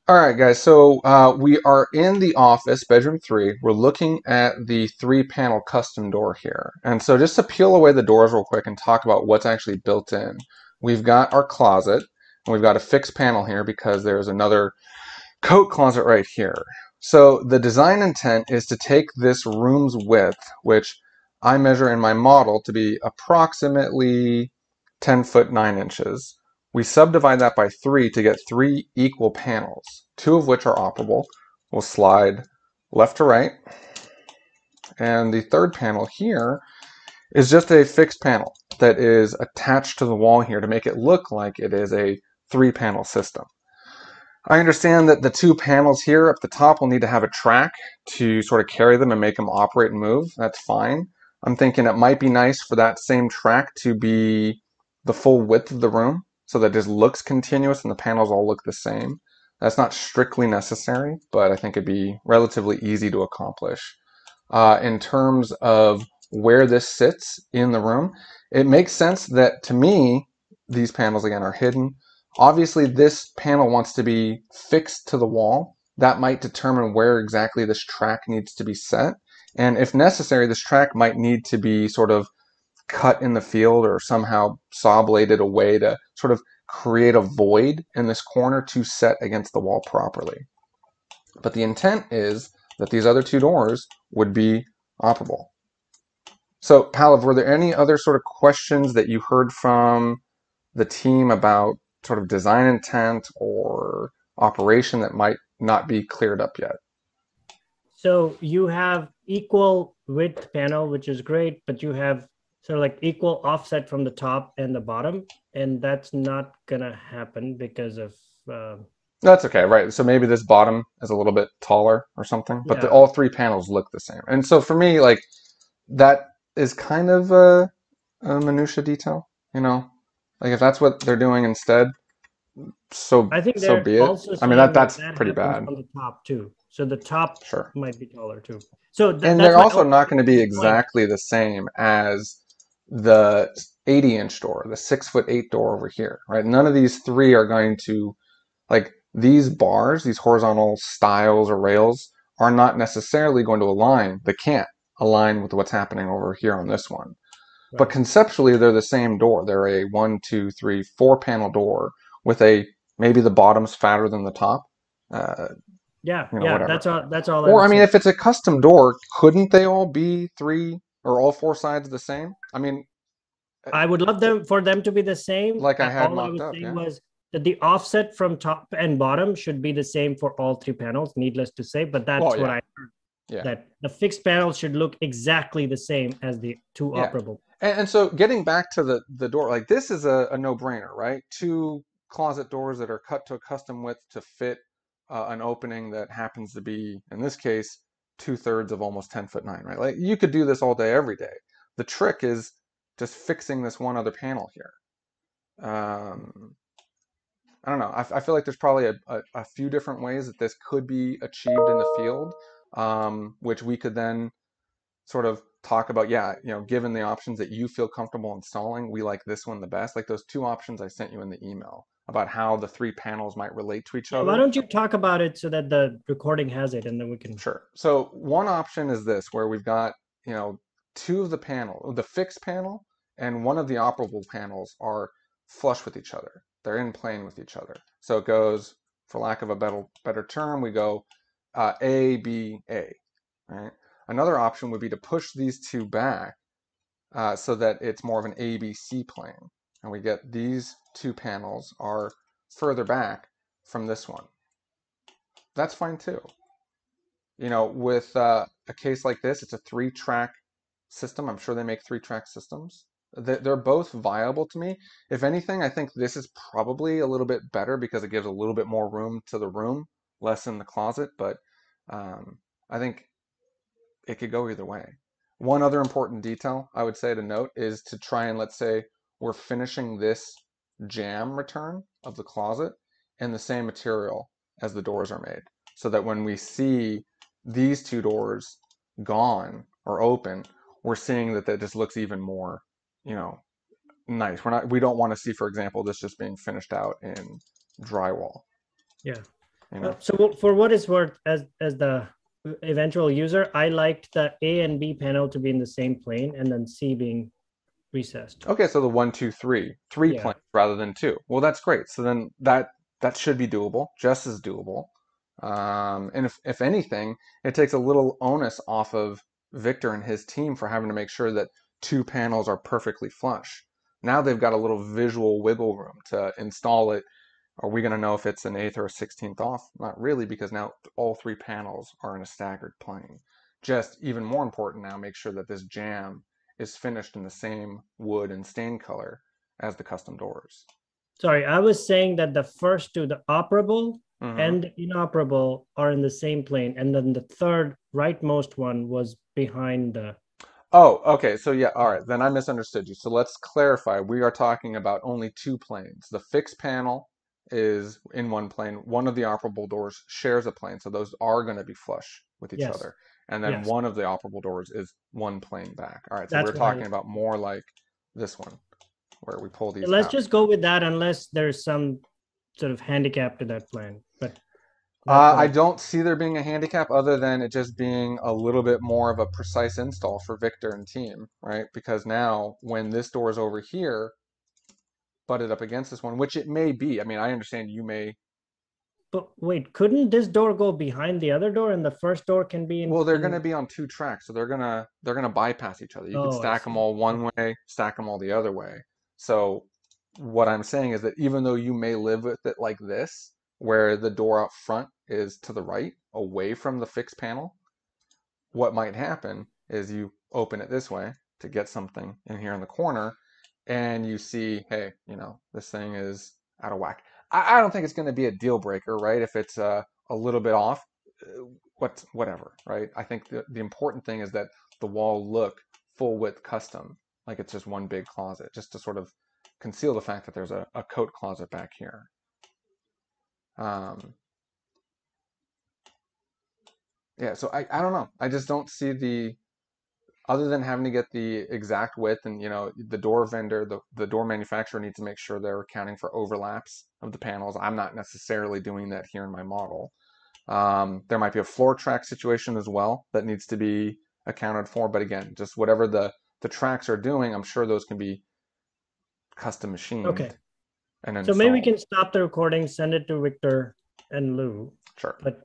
All right, guys. So we are in the office, bedroom three. We're looking at the three-panel custom door here. And so just to peel away the doors real quick and talk about what's actually built in, we've got our closet, and we've got a fixed panel here because there's another coat closet right here. So the design intent is to take this room's width, which I measure in my model to be approximately 10 foot 9 inches. We subdivide that by 3 to get 3 equal panels, 2 of which are operable. We'll slide left to right. And the third panel here is just a fixed panel that is attached to the wall here to make it look like it is a 3-panel system. I understand that the 2 panels here up the top will need to have a track to sort of carry them and make them operate and move. That's fine. I'm thinking it might be nice for that same track to be the full width of the room so that it just looks continuous and the panels all look the same. That's not strictly necessary, but I think it'd be relatively easy to accomplish. In terms of where this sits in the room, it makes sense that to me, these panels again are hidden. Obviously, this panel wants to be fixed to the wall. That might determine where exactly this track needs to be set. And if necessary, this track might need to be sort of cut in the field or somehow saw bladed away to sort of create a void in this corner to set against the wall properly. But the intent is that these other 2 doors would be operable. So, Palav, were there any other sort of questions that you heard from the team about sort of design intent or operation that might not be cleared up yet? So you have equal width panel, which is great, but you have sort of like equal offset from the top and the bottom, and that's not gonna happen because of That's okay, right? So maybe this bottom is a little bit taller or something, but yeah. all 3 panels look the same. And so for me, like that is kind of a minutia detail, you know? Like if that's what they're doing instead, so I think so they're be it. also I mean saying that that's that pretty happens bad. on the top too. So the top Sure. might be taller too. So And that's they're my also not going to be only point. exactly the same as the 80-inch door, the 6'8" door over here, right? None of these 3 are going to, like, these bars, these horizontal stiles or rails are not necessarily going to align. They can't align with what's happening over here on this one. But Right. conceptually, they're the same door. They're a 1, 2, 3, 4 panel door with a, maybe the bottom's fatter than the top, uh, Yeah, yeah, whatever. that's all I Or, I would mean, say. if it's a custom door, couldn't they all be 3 or all 4 sides the same? I mean, uh, I would love them for them to be the same. like I had All I mocked was up, saying yeah? was that the offset from top and bottom should be the same for all 3 panels, needless to say, but Well, that's what yeah, I heard, yeah, that the fixed panels should look exactly the same as the 2 yeah. operable. And so getting back to the door, like this is a no-brainer, right? 2 closet doors that are cut to a custom width to fit an opening that happens to be, in this case, 2/3 of almost 10 foot 9, right? Like you could do this all day, every day. The trick is just fixing this one other panel here. Um, I don't know. I feel like there's probably a few different ways that this could be achieved in the field, which we could then sort of talk about. Yeah, given the options that you feel comfortable installing, we like this one the best. Like those 2 options I sent you in the email about how the 3 panels might relate to each Yeah, why other. don't you talk about it so that the recording has it and then we can. Sure. So one option is this, where we've got, you know, 2 of the panel, the fixed panel and one of the operable panels are flush with each other. They're in plane with each other. So it goes, for lack of a better term, we go A, B, A, right? Another option would be to push these 2 back so that it's more of an ABC plane. And we get these 2 panels are further back from this one. That's fine too. With a case like this, it's a 3-track system. I'm sure they make 3-track systems. They're both viable to me. If anything, I think this is probably a little bit better because it gives a little bit more room to the room, less in the closet. But I think it could go either way. One other important detail I would say to note is to try and, let's say we're finishing this jamb return of the closet in the same material as the doors are made, so that when we see these 2 doors gone or open, we're seeing that just looks even more, you know, nice. We don't want to see, for example, this just being finished out in drywall. Yeah. you know. So for what it's worth, as the eventual user, I liked the A and B panel to be in the same plane, and then C being recessed. Okay, so the one, two, three Yeah. planes rather than two. Well, that's great. So then that should be doable, just as doable. And if anything, it takes a little onus off of Victor and his team for having to make sure that two panels are perfectly flush. Now they've got a little visual wiggle room to install it. Are we going to know if it's an eighth or a 16th off? Not really, because now all three panels are in a staggered plane. Just even more important now, make sure that this jamb is finished in the same wood and stain color as the custom doors. Sorry, I was saying that the first two, the operable Hmm. and the inoperable, are in the same plane, and then the third rightmost one was behind the. Oh, okay. So yeah, all right. Then I misunderstood you. So let's clarify. We are talking about only two planes. The fixed panel is in one plane. One of the operable doors shares a plane, so those are going to be flush with each Yes, other. And then yes, one of the operable doors is one plane back. All right. So we're that's what I talking was. about more like this one, where we pull these Let's out. just go with that, unless there's some sort of handicap to that plan. But that's what I I. don't see there being a handicap other than it just being a little bit more of a precise install for Victor and team, right? Because now when this door is over here, butted up against this one, which it may be. I mean, I understand you may. But wait, couldn't this door go behind the other door, and the first door can be in? Well, they're going to in... be on two tracks, so they're gonna bypass each other. You could Oh, I stack them see. all one Okay. way, stack them all the other way. So what I'm saying is that even though you may live with it like this, where the door up front is to the right, away from the fixed panel, what might happen is you open it this way to get something in here in the corner, and you see, hey, this thing is out of whack. I don't think it's going to be a deal breaker, right? If it's a little bit off, whatever, right? I think the important thing is that the wall look full width custom, like it's just one big closet, just to sort of conceal the fact that there's a coat closet back here. Um, yeah, so I don't know. I just don't see the other than having to get the exact width and the door vendor, the door manufacturer needs to make sure they're accounting for overlaps of the panels. I'm not necessarily doing that here in my model. There might be a floor track situation as well that needs to be accounted for, but again, just whatever the tracks are doing, I'm sure those can be custom Okay. machined and So maybe we installed. can stop the recording, send it to Victor and Lou. Sure. But